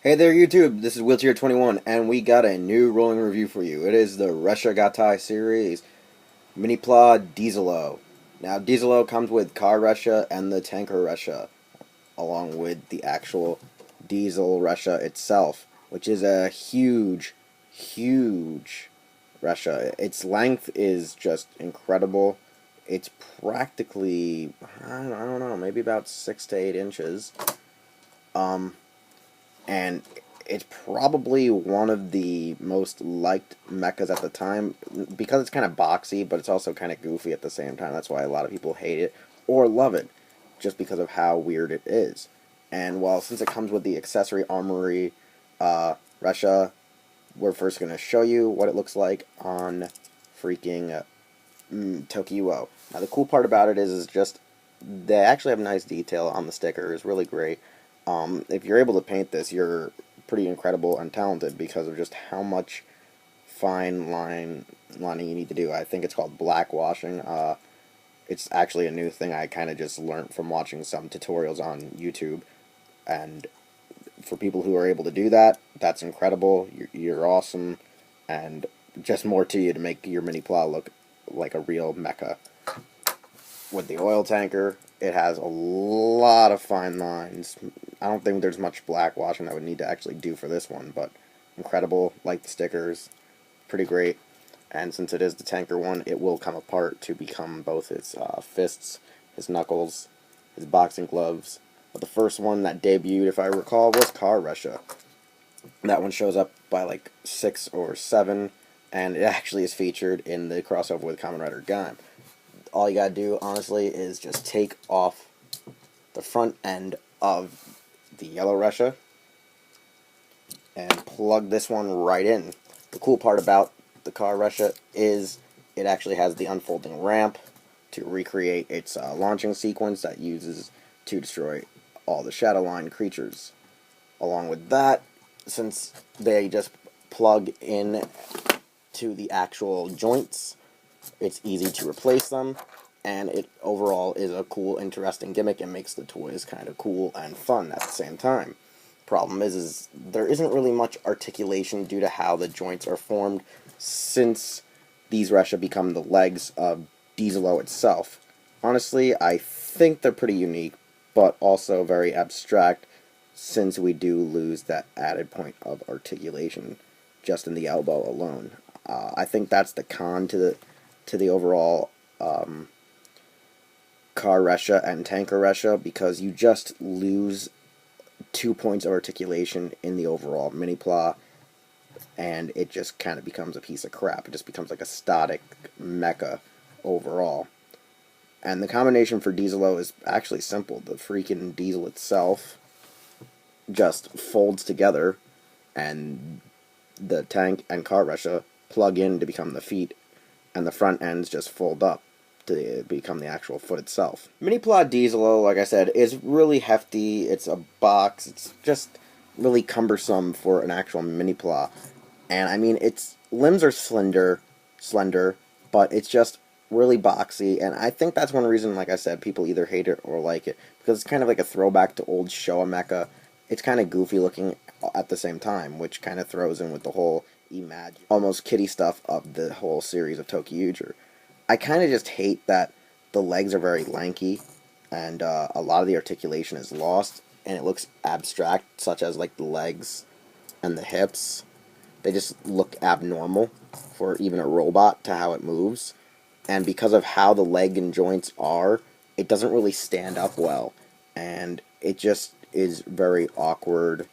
Hey there YouTube, this is Wheelchair21 and we got a new rolling review for you. It is the Ressha Gattai series, Mini-Pla Diesel-Oh. Now Diesel-Oh comes with Car Ressha and the Tanker Resshas, along with the actual Diesel Ressha itself, which is a huge Ressha. Its length is just incredible. It's practically, I don't know, maybe about 6 to 8 inches. And it's probably one of the most liked mechas at the time because it's kind of boxy, but it's also kind of goofy at the same time. That's why a lot of people hate it or love it, just because of how weird it is. And well, since it comes with the accessory armory Ressha, we're first going to show you what it looks like on freaking ToQger. Now the cool part about it is just they actually have nice detail on the sticker. It's really great. If you're able to paint this, you're pretty incredible and talented because of just how much fine lining you need to do. I think it's called black washing. It's actually a new thing I kind of just learned from watching some tutorials on YouTube. And for people who are able to do that, that's incredible. You're awesome. And just more to you to make your Mini-Pla look like a real mecha. With the oil tanker, it has a lot of fine lines. I don't think there's much black washing I would need to actually do for this one, but incredible, like the stickers, pretty great. And since it is the tanker one, it will come apart to become both his fists, his knuckles, his boxing gloves. But the first one that debuted, if I recall, was Car Ressha. That one shows up by like 6 or 7, and it actually is featured in the crossover with Kamen Rider Gaim. All you gotta do, honestly, is just take off the front end of the yellow Ressha and plug this one right in. The cool part about the Car Ressha is it actually has the unfolding ramp to recreate its launching sequence that uses to destroy all the Shadowline creatures. Along with that, since they just plug in to the actual joints, it's easy to replace them, and it overall is a cool, interesting gimmick and makes the toys kind of cool and fun at the same time. Problem is there isn't really much articulation due to how the joints are formed, since these Ressha become the legs of Diesel-Oh itself. Honestly, I think they're pretty unique, but also very abstract, since we do lose that added point of articulation just in the elbow alone. I think that's the con to the overall Car Ressha and Tanker Resshas, because you just lose 2 points of articulation in the overall Mini-Pla, and it just kind of becomes a piece of crap. It just becomes like a static mecha overall. And the combination for Diesel-Oh is actually simple. The freaking Diesel itself just folds together, and the tank and Car Ressha plug in to become the feet, and the front ends just fold up to become the actual foot itself. Mini-Pla Diesel-Oh, like I said, is really hefty. It's a box. It's just really cumbersome for an actual Mini-Pla. And I mean, its limbs are slender, but it's just really boxy. And I think that's one reason, like I said, people either hate it or like it, because it's kind of like a throwback to old Showa mecha. It's kind of goofy looking at the same time, which kind of throws in with the whole almost kiddie stuff of the whole series of ToQger. I kind of just hate that the legs are very lanky, and a lot of the articulation is lost, and it looks abstract, such as like the legs and the hips. They just look abnormal for even a robot to how it moves, and because of how the leg and joints are, it doesn't really stand up well, and it just is very awkward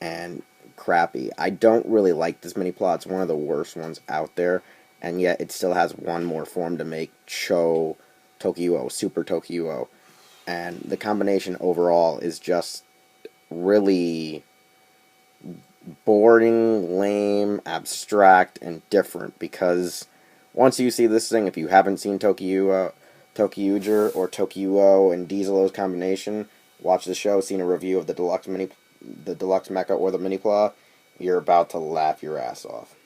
and crappy. I don't really like this Mini-Pla. It's one of the worst ones out there, and yet it still has one more form to make: Chou ToQ-Oh, Super ToQ-Oh. And the combination overall is just really boring, lame, abstract, and different, because once you see this thing, if you haven't seen ToQger or ToQ-Oh and Diesel-Oh's combination, watch the show, seen a review of the deluxe mecha or the Mini-Pla, you're about to laugh your ass off.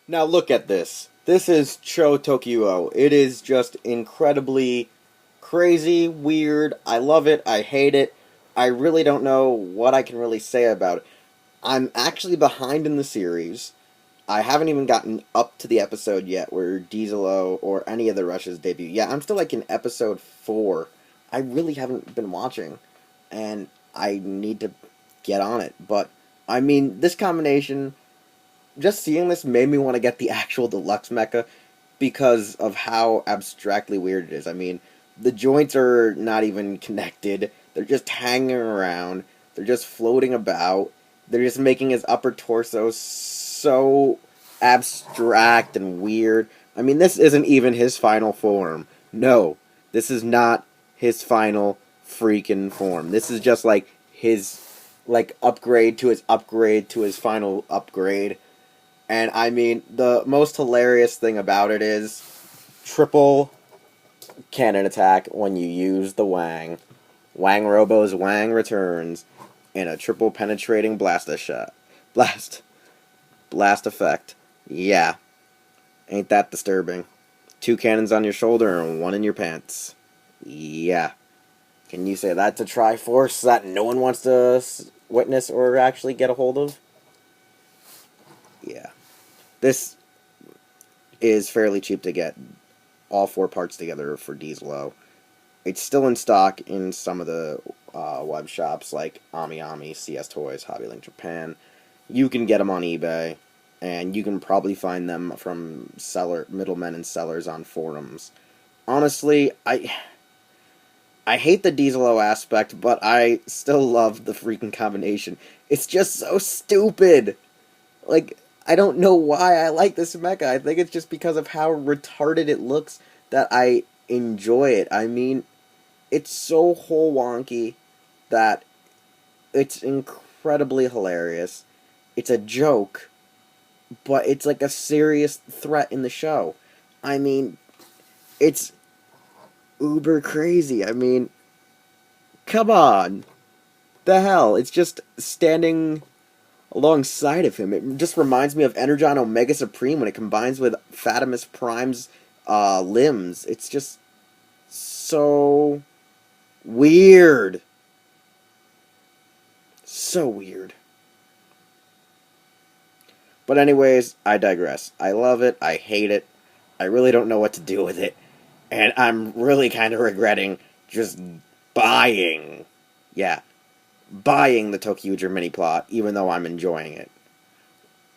Now look at this. This is Chou ToQ-Oh. It is just incredibly crazy, weird. I love it. I hate it. I really don't know what I can really say about it. I'm actually behind in the series. I haven't even gotten up to the episode yet where Diesel-Oh or any of the Reshas debut. Yeah, I'm still like in episode 4. I really haven't been watching, and I need to get on it. But, I mean, this combination, just seeing this made me want to get the actual deluxe mecha because of how abstractly weird it is. I mean, the joints are not even connected. They're just hanging around. They're just floating about. They're just making his upper torso so abstract and weird. I mean, this isn't even his final form. No, this is not his final freaking form. This is just like his upgrade to his final upgrade. And I mean, the most hilarious thing about it is triple cannon attack when you use the Wang. Wang Robo's Wang returns in a triple penetrating blast shot. Blast effect. Yeah. Ain't that disturbing? 2 cannons on your shoulder and 1 in your pants. Yeah. Can you say that's a Triforce that no one wants to witness or actually get a hold of? Yeah. This is fairly cheap to get all 4 parts together for Diesel-Oh. It's still in stock in some of the web shops like AmiAmi, CS Toys, HobbyLink Japan. You can get them on eBay, and you can probably find them from middlemen and sellers on forums. Honestly, I hate the Diesel-Oh aspect, but I still love the freaking combination. It's just so stupid. Like, I don't know why I like this mecha. I think it's just because of how retarded it looks that I enjoy it. I mean, it's so whole wonky that it's incredibly hilarious. It's a joke, but it's like a serious threat in the show. I mean, it's uber crazy. I mean, come on. The hell? It's just standing alongside of him. It just reminds me of Energon Omega Supreme when it combines with Fatimus Prime's limbs. It's just so weird. So weird. But anyways, I digress. I love it. I hate it. I really don't know what to do with it. And I'm really kind of regretting just buying. Yeah. Buying the ToQger Mini-Pla, even though I'm enjoying it.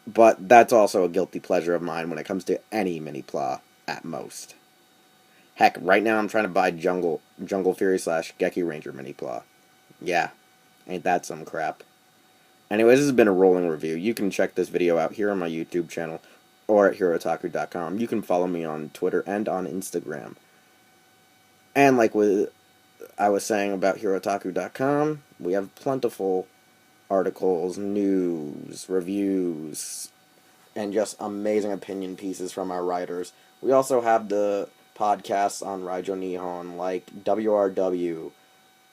But that's also a guilty pleasure of mine when it comes to any Mini-Pla, at most. Heck, right now I'm trying to buy Jungle Fury / Geki Ranger Mini-Pla. Yeah, ain't that some crap. Anyways, this has been a rolling review. You can check this video out here on my YouTube channel or at HeroTaku.com. You can follow me on Twitter and on Instagram. And like I was saying about HeroTaku.com, we have plentiful articles, news, reviews, and just amazing opinion pieces from our writers. We also have the podcasts on Raijo Nihon, like WRW,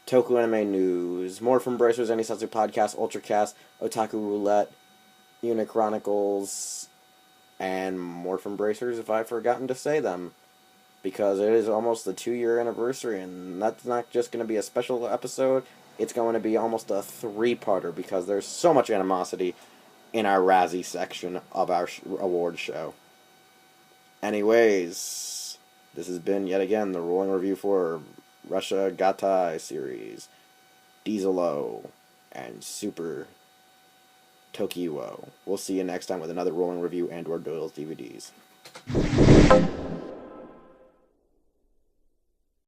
Toku Anime News, Morphin Bracers, Any Setsu Podcast, Ultracast, Otaku Roulette, Unit Chronicles, and Morphin Bracers, if I've forgotten to say them. Because it is almost the 2-year anniversary, and that's not just going to be a special episode, it's going to be almost a 3-parter, because there's so much animosity in our Razzie section of our award show. Anyways, this has been, yet again, the rolling review for Ressha Gattai series, Diesel-Oh, and Super ToQger. We'll see you next time with another rolling review and/or Doyle's DVDs.